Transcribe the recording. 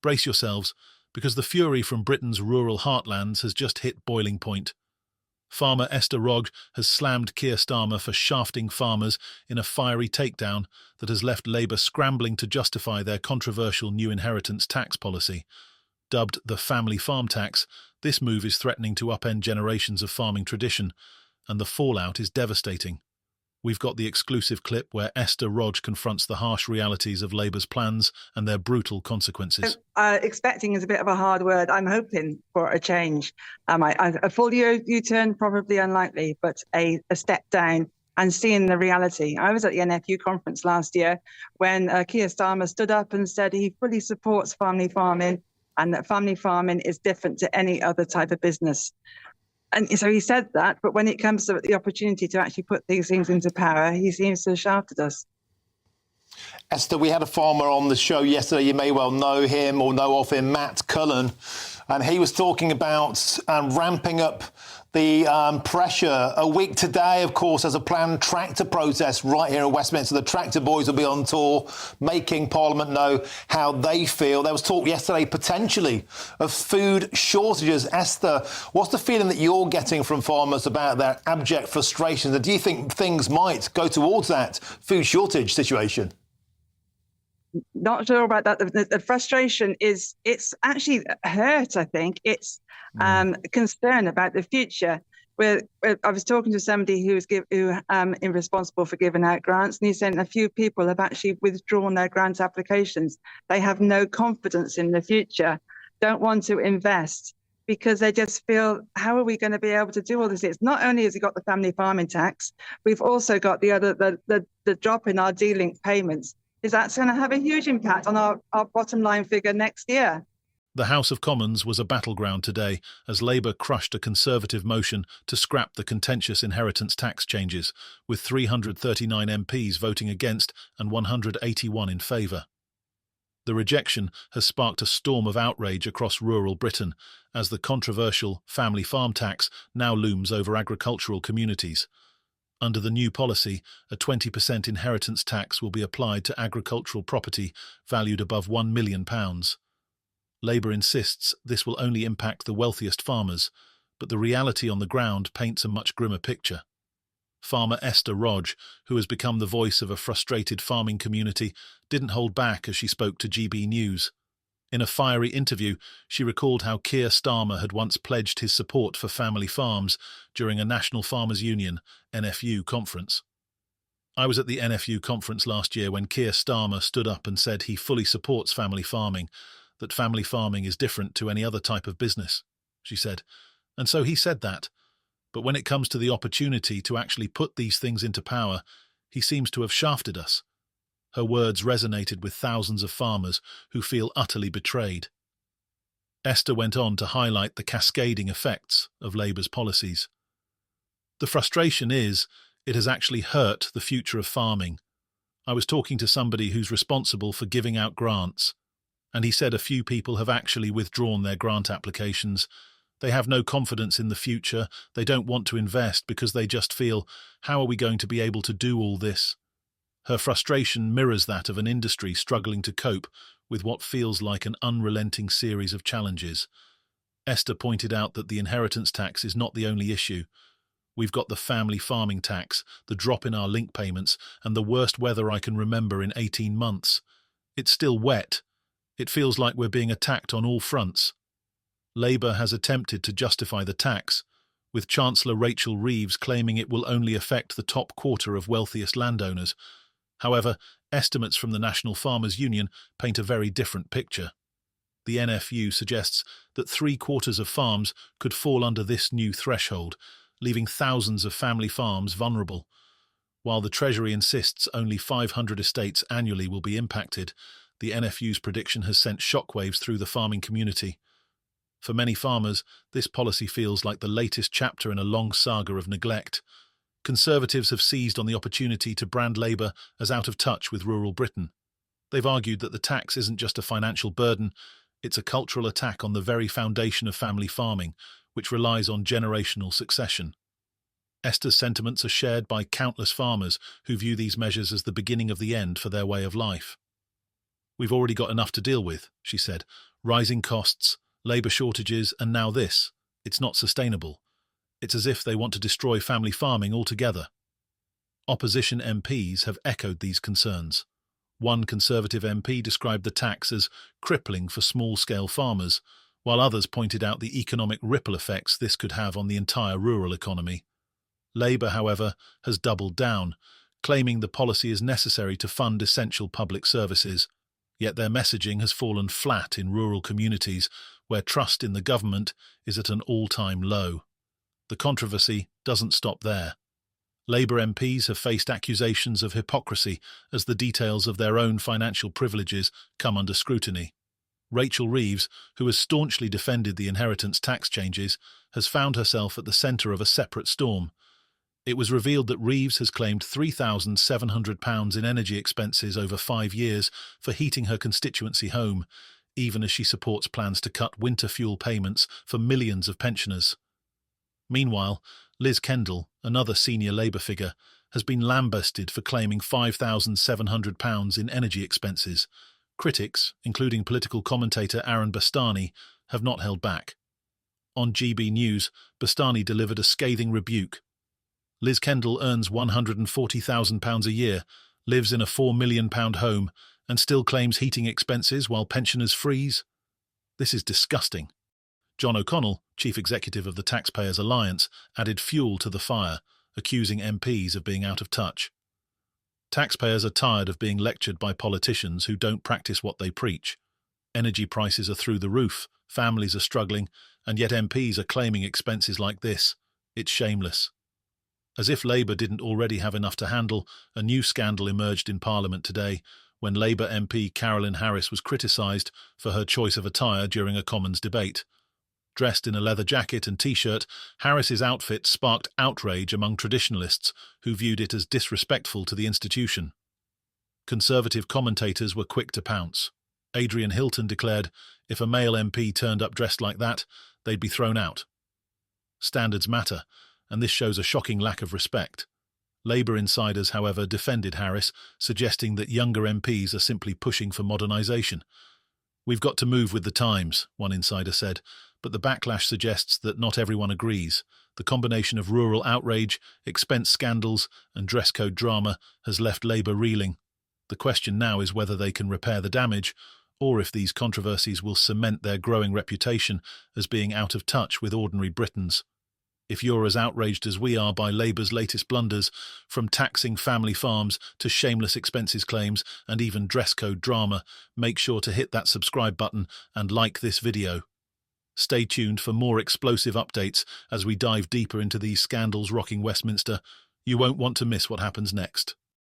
Brace yourselves, because the fury from Britain's rural heartlands has just hit boiling point. Farmer Esther Rogge has slammed Keir Starmer for shafting farmers in a fiery takedown that has left Labour scrambling to justify their controversial new inheritance tax policy. Dubbed the family farm tax, this move is threatening to upend generations of farming tradition, and the fallout is devastating. We've got the exclusive clip where Esther Rogge confronts the harsh realities of Labour's plans and their brutal consequences. Expecting is a bit of a hard word. I'm hoping for a change. A full U-turn, probably unlikely, but a step down and seeing the reality. I was at the NFU conference last year when Keir Starmer stood up and said he fully supports family farming and that family farming is different to any other type of business. And so he said that, but when it comes to the opportunity to actually put these things into power, he seems to have shafted us. Esther, we had a farmer on the show yesterday. You may well know him or know of him, Matt Cullen. And he was talking about ramping up the pressure. A week today, of course, there's a planned tractor protest right here in Westminster. The tractor boys will be on tour, making Parliament know how they feel. There was talk yesterday, potentially, of food shortages. Esther, what's the feeling that you're getting from farmers about their abject frustrations? And do you think things might go towards that food shortage situation? Not sure about that. The frustration it's actually hurt, I think. It's concern about the future. I was talking to somebody who is responsible for giving out grants, and he said a few people have actually withdrawn their grant applications. They have no confidence in the future, don't want to invest because they just feel, how are we going to be able to do all this? It's not only has he got the family farming tax, we've also got the drop in our D-link payments. That's going to have a huge impact on our bottom line figure next year. The House of Commons was a battleground today as Labour crushed a Conservative motion to scrap the contentious inheritance tax changes, with 339 MPs voting against and 181 in favour. The rejection has sparked a storm of outrage across rural Britain as the controversial family farm tax now looms over agricultural communities. Under the new policy, a 20% inheritance tax will be applied to agricultural property valued above £1 million. Labour insists this will only impact the wealthiest farmers, but the reality on the ground paints a much grimmer picture. Farmer Esther Rogge, who has become the voice of a frustrated farming community, didn't hold back as she spoke to GB News. In a fiery interview, she recalled how Keir Starmer had once pledged his support for family farms during a National Farmers Union (NFU) conference. I was at the NFU conference last year when Keir Starmer stood up and said he fully supports family farming, that family farming is different to any other type of business, she said. And so he said that. But when it comes to the opportunity to actually put these things into power, he seems to have shafted us. Her words resonated with thousands of farmers who feel utterly betrayed. Esther went on to highlight the cascading effects of Labour's policies. The frustration is, it has actually hurt the future of farming. I was talking to somebody who's responsible for giving out grants, and he said a few people have actually withdrawn their grant applications. They have no confidence in the future, they don't want to invest because they just feel, how are we going to be able to do all this? Her frustration mirrors that of an industry struggling to cope with what feels like an unrelenting series of challenges. Esther pointed out that the inheritance tax is not the only issue. We've got the family farming tax, the drop in our link payments, and the worst weather I can remember in 18 months. It's still wet. It feels like we're being attacked on all fronts. Labour has attempted to justify the tax, with Chancellor Rachel Reeves claiming it will only affect the top quarter of wealthiest landowners. However, estimates from the National Farmers Union paint a very different picture. The NFU suggests that 3/4 of farms could fall under this new threshold, leaving thousands of family farms vulnerable. While the Treasury insists only 500 estates annually will be impacted, the NFU's prediction has sent shockwaves through the farming community. For many farmers, this policy feels like the latest chapter in a long saga of neglect. Conservatives have seized on the opportunity to brand Labour as out of touch with rural Britain. They've argued that the tax isn't just a financial burden, it's a cultural attack on the very foundation of family farming, which relies on generational succession. Esther's sentiments are shared by countless farmers who view these measures as the beginning of the end for their way of life. We've already got enough to deal with, she said, Rising costs, labour shortages, and now this. It's not sustainable. It's as if they want to destroy family farming altogether. Opposition MPs have echoed these concerns. One Conservative MP described the tax as crippling for small-scale farmers, while others pointed out the economic ripple effects this could have on the entire rural economy. Labour, however, has doubled down, claiming the policy is necessary to fund essential public services, yet their messaging has fallen flat in rural communities where trust in the government is at an all-time low. The controversy doesn't stop there. Labour MPs have faced accusations of hypocrisy as the details of their own financial privileges come under scrutiny. Rachel Reeves, who has staunchly defended the inheritance tax changes, has found herself at the centre of a separate storm. It was revealed that Reeves has claimed £3,700 in energy expenses over 5 years for heating her constituency home, even as she supports plans to cut winter fuel payments for millions of pensioners. Meanwhile, Liz Kendall, another senior Labour figure, has been lambasted for claiming £5,700 in energy expenses. Critics, including political commentator Aaron Bastani, have not held back. On GB News, Bastani delivered a scathing rebuke. Liz Kendall earns £140,000 a year, lives in a £4 million home, and still claims heating expenses while pensioners freeze? This is disgusting. John O'Connell, chief executive of the Taxpayers Alliance, added fuel to the fire, accusing MPs of being out of touch. Taxpayers are tired of being lectured by politicians who don't practice what they preach. Energy prices are through the roof, families are struggling, and yet MPs are claiming expenses like this. It's shameless. As if Labour didn't already have enough to handle, a new scandal emerged in Parliament today when Labour MP Carolyn Harris was criticised for her choice of attire during a Commons debate. Dressed in a leather jacket and T-shirt, Harris's outfit sparked outrage among traditionalists who viewed it as disrespectful to the institution. Conservative commentators were quick to pounce. Adrian Hilton declared, if a male MP turned up dressed like that, they'd be thrown out. Standards matter, and this shows a shocking lack of respect. Labour insiders, however, defended Harris, suggesting that younger MPs are simply pushing for modernisation. We've got to move with the times, one insider said, but the backlash suggests that not everyone agrees. The combination of rural outrage, expense scandals, and dress code drama has left Labour reeling. The question now is whether they can repair the damage, or if these controversies will cement their growing reputation as being out of touch with ordinary Britons. If you're as outraged as we are by Labour's latest blunders, from taxing family farms to shameless expenses claims and even dress code drama, make sure to hit that subscribe button and like this video. Stay tuned for more explosive updates as we dive deeper into these scandals rocking Westminster. You won't want to miss what happens next.